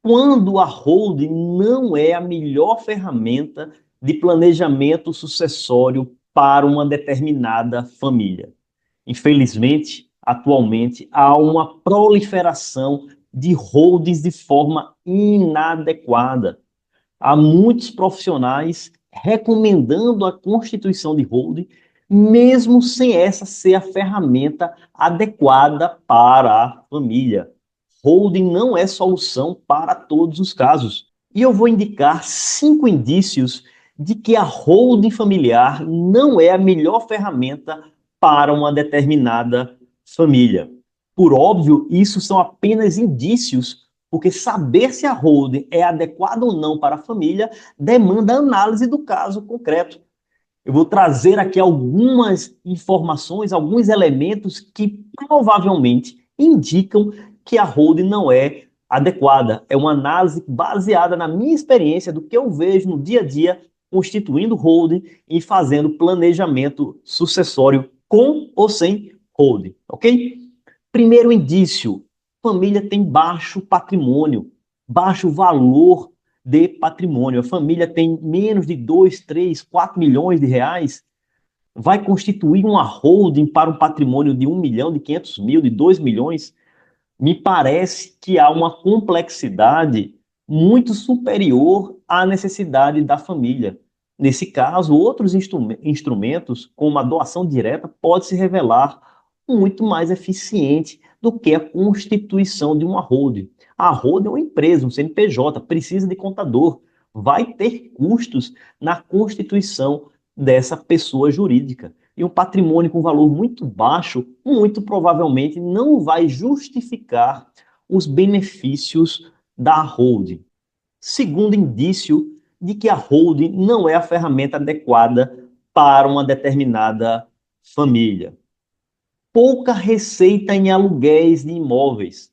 quando a holding não é a melhor ferramenta de planejamento sucessório para uma determinada família. Infelizmente, atualmente, há uma proliferação de holdings de forma inadequada. Há muitos profissionais recomendando a constituição de holding, mesmo sem essa ser a ferramenta adequada para a família. Holding não é solução para todos os casos. E eu vou indicar 5 indícios de que a holding familiar não é a melhor ferramenta para uma determinada família. Por óbvio, isso são apenas indícios, porque saber se a holding é adequada ou não para a família demanda análise do caso concreto. Eu vou trazer aqui algumas informações, alguns elementos que provavelmente indicam que a holding não é adequada. É uma análise baseada na minha experiência do que eu vejo no dia a dia constituindo holding e fazendo planejamento sucessório com ou sem holding, ok? Primeiro indício, família tem baixo patrimônio, baixo valor de patrimônio. A família tem menos de 2, 3, 4 milhões de reais, vai constituir uma holding para um patrimônio de 1 milhão, de 500 mil, de 2 milhões. Me parece que há uma complexidade muito superior à necessidade da família. Nesse caso, outros instrumentos, como a doação direta, pode se revelar muito mais eficiente do que a constituição de uma holding. A holding é uma empresa, um CNPJ, precisa de contador, vai ter custos na constituição dessa pessoa jurídica. E um patrimônio com valor muito baixo, muito provavelmente não vai justificar os benefícios da holding. Segundo indício de que a holding não é a ferramenta adequada para uma determinada família. Pouca receita em aluguéis de imóveis.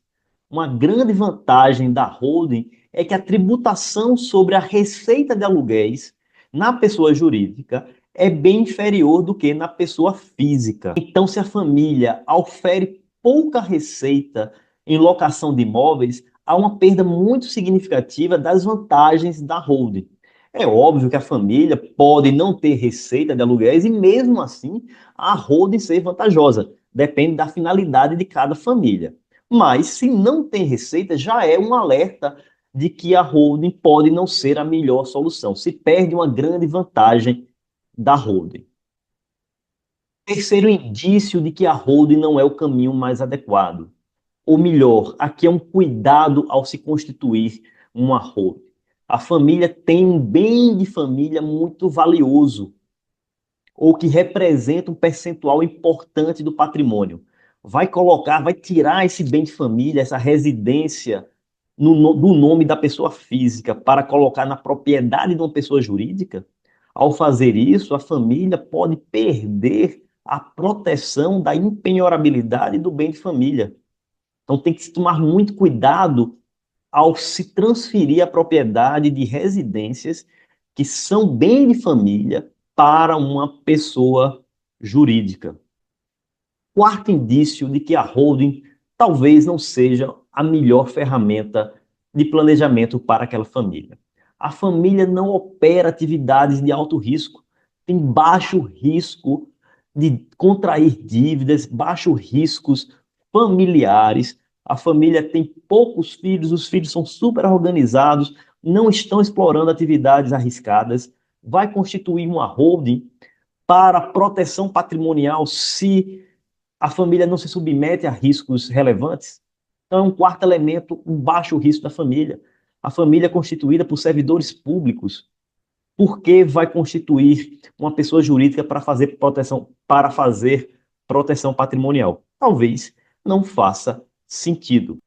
Uma grande vantagem da holding é que a tributação sobre a receita de aluguéis na pessoa jurídica é bem inferior do que na pessoa física. Então, se a família ofere pouca receita em locação de imóveis, há uma perda muito significativa das vantagens da holding. É óbvio que a família pode não ter receita de aluguéis e, mesmo assim, a holding ser vantajosa. Depende da finalidade de cada família. Mas, se não tem receita, já é um alerta de que a holding pode não ser a melhor solução. Se perde uma grande vantagem da holding. Terceiro indício de que a holding não é o caminho mais adequado. Ou melhor, aqui é um cuidado ao se constituir uma holding. A família tem um bem de família muito valioso, ou que representa um percentual importante do patrimônio. Vai colocar, vai tirar esse bem de família, essa residência do nome da pessoa física para colocar na propriedade de uma pessoa jurídica? Ao fazer isso, a família pode perder a proteção da impenhorabilidade do bem de família. Então tem que se tomar muito cuidado ao se transferir a propriedade de residências que são bem de família para uma pessoa jurídica. Quarto indício de que a holding talvez não seja a melhor ferramenta de planejamento para aquela família. A família não opera atividades de alto risco, tem baixo risco de contrair dívidas, baixos riscos familiares. A família tem poucos filhos, os filhos são super organizados, não estão explorando atividades arriscadas. Vai constituir uma holding para proteção patrimonial se a família não se submete a riscos relevantes. Então, é um quarto elemento, um baixo risco da família. A família é constituída por servidores públicos. Por que vai constituir uma pessoa jurídica para fazer proteção patrimonial? Talvez não faça sentido.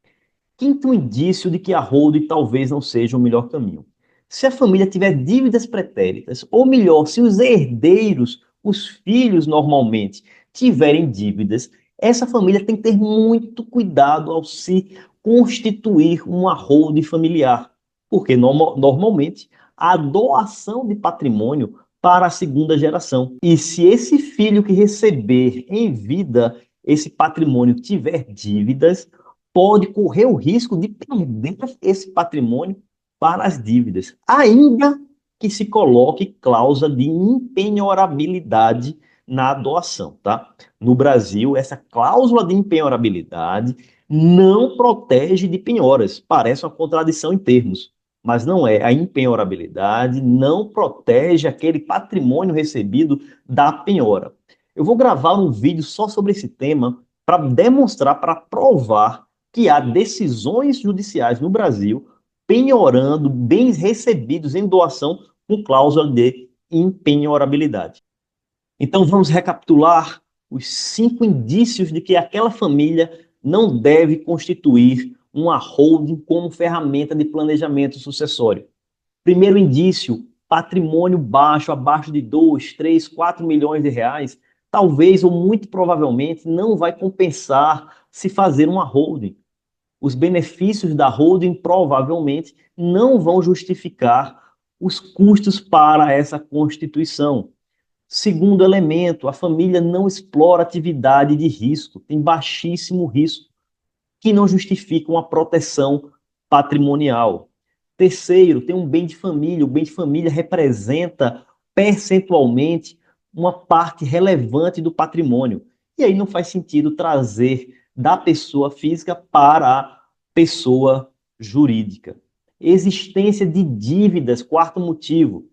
Quinto indício de que a holding talvez não seja o melhor caminho. Se a família tiver dívidas pretéritas, ou melhor, se os herdeiros, os filhos normalmente, tiverem dívidas, essa família tem que ter muito cuidado ao se constituir uma holding familiar, porque normalmente há doação de patrimônio para a segunda geração. E se esse filho que receber em vida esse patrimônio tiver dívidas, pode correr o risco de perder esse patrimônio para as dívidas, ainda que se coloque cláusula de impenhorabilidade na doação, tá? No Brasil, essa cláusula de impenhorabilidade não protege de penhoras. Parece uma contradição em termos, mas não é. A impenhorabilidade não protege aquele patrimônio recebido da penhora. Eu vou gravar um vídeo só sobre esse tema para demonstrar, para provar que há decisões judiciais no Brasil penhorando bens recebidos em doação com cláusula de impenhorabilidade. Então vamos recapitular os 5 indícios de que aquela família não deve constituir uma holding como ferramenta de planejamento sucessório. Primeiro indício, patrimônio baixo, abaixo de 2, 3, 4 milhões de reais, talvez ou muito provavelmente não vai compensar se fazer uma holding. Os benefícios da holding provavelmente não vão justificar os custos para essa constituição. Segundo elemento, a família não explora atividade de risco, tem baixíssimo risco, que não justifica uma proteção patrimonial. Terceiro, tem um bem de família. O bem de família representa percentualmente uma parte relevante do patrimônio. E aí não faz sentido trazer da pessoa física para a pessoa jurídica. Existência de dívidas, quarto motivo.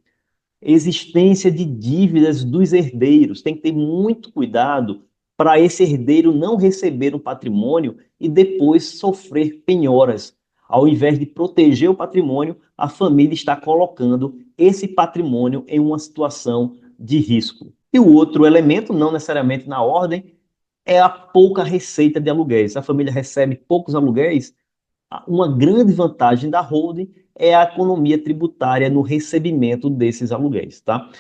Existência de dívidas dos herdeiros. Tem que ter muito cuidado para esse herdeiro não receber um patrimônio e depois sofrer penhoras. Ao invés de proteger o patrimônio, a família está colocando esse patrimônio em uma situação de risco. E o outro elemento, não necessariamente na ordem, é a pouca receita de aluguéis. Se a família recebe poucos aluguéis, uma grande vantagem da holding é a economia tributária no recebimento desses aluguéis, tá?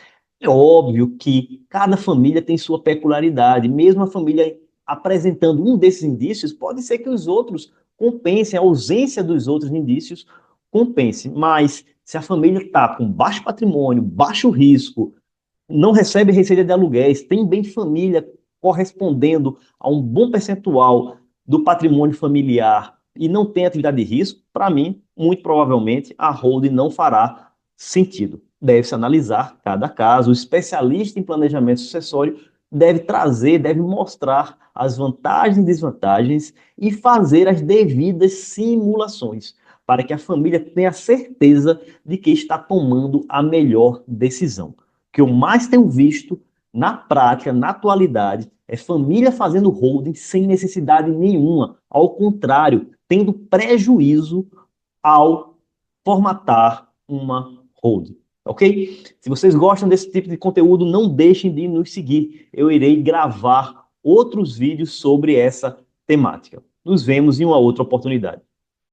É óbvio que cada família tem sua peculiaridade, mesmo a família apresentando um desses indícios, pode ser que os outros compensem, a ausência dos outros indícios compense, mas se a família está com baixo patrimônio, baixo risco, não recebe receita de aluguéis, tem bem família correspondendo a um bom percentual do patrimônio familiar e não tem atividade de risco, para mim, muito provavelmente, a holding não fará sentido. Deve-se analisar cada caso. O especialista em planejamento sucessório deve trazer, deve mostrar as vantagens e desvantagens e fazer as devidas simulações para que a família tenha certeza de que está tomando a melhor decisão. O que eu mais tenho visto na prática, na atualidade, é família fazendo holding sem necessidade nenhuma. Ao contrário, tendo prejuízo ao formatar uma holding. Ok? Se vocês gostam desse tipo de conteúdo, não deixem de nos seguir. Eu irei gravar outros vídeos sobre essa temática. Nos vemos em uma outra oportunidade.